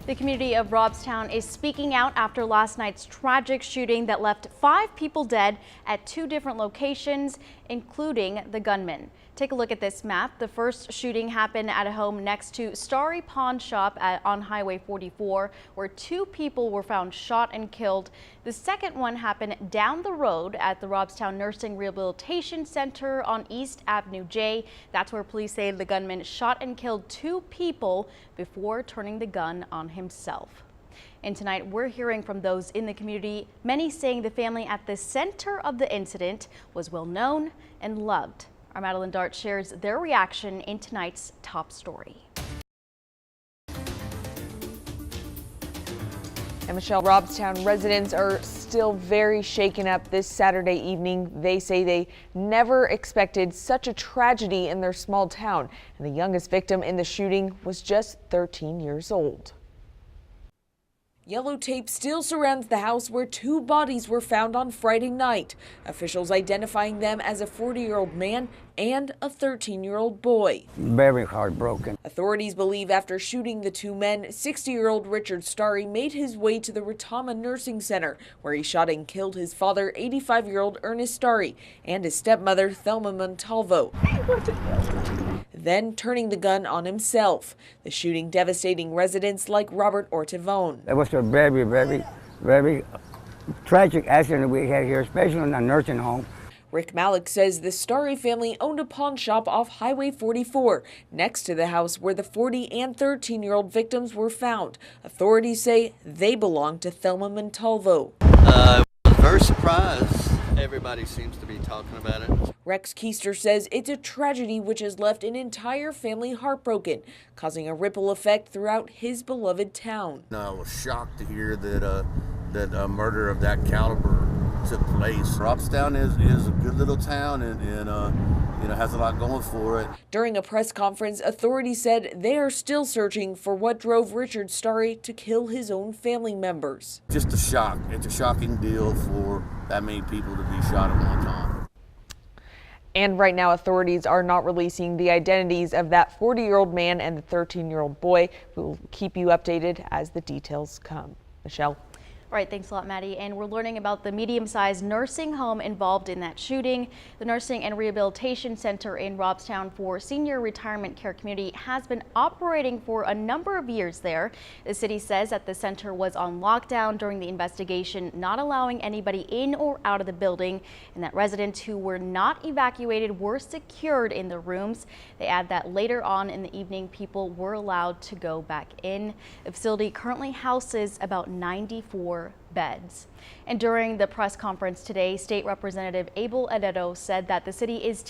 The community of Robstown is speaking out after last night's tragic shooting that left 5 people dead at 2 different locations, including the gunman. Take a look at this map. The first shooting happened at a home next to Starry Pawn Shop on Highway 44, where 2 people were found shot and killed. The second one happened down the road at the Robstown Nursing Rehabilitation Center on East Avenue J. That's where police say the gunman shot and killed 2 people before turning the gun on himself. And tonight we're hearing from those in the community, many saying the family at the center of the incident was well known and loved. Our Madeline Dart shares their reaction in tonight's top story. And Michelle, Robstown residents are still very shaken up this Saturday evening. They say they never expected such a tragedy in their small town. And the youngest victim in the shooting was just 13 years old. Yellow tape still surrounds the house where 2 bodies were found on Friday night. Officials identifying them as a 40-year-old man and a 13-year-old boy. Very heartbroken. Authorities believe after shooting the 2 men, 60-year-old Richard Starry made his way to the Retama Nursing Center, where he shot and killed his father, 85-year-old Ernest Starry, and his stepmother, Thelma Montalvo, then turning the gun on himself. The shooting devastating residents like Robert Ortivone. It was a very, very, very tragic accident we had here, especially in a nursing home. Rick Malik says the Starry family owned a pawn shop off Highway 44, next to the house where the 40 and 13-year-old victims were found. Authorities say they belong to Thelma Montalvo. I was very surprised. Everybody seems to be talking about it. Rex Keister says it's a tragedy which has left an entire family heartbroken, causing a ripple effect throughout his beloved town. I was shocked to hear that a murder of that caliber took place. Robstown is a good little town and has a lot going for it. During a press conference, authorities said they are still searching for what drove Richard Starry to kill his own family members. Just a shock. It's a shocking deal for that many people to be shot at one time. And right now, authorities are not releasing the identities of that 40-year-old man and the 13-year-old boy. We will keep you updated as the details come. Michelle. All right, thanks a lot, Maddie. And we're learning about the medium-sized nursing home involved in that shooting. The Nursing and Rehabilitation Center in Robstown for Senior Retirement Care Community has been operating for a number of years there. The city says that the center was on lockdown during the investigation, not allowing anybody in or out of the building, and that residents who were not evacuated were secured in their rooms. They add that later on in the evening, people were allowed to go back in. The facility currently houses about 94 beds. And during the press conference today, State Representative Abel Adedo said that the city is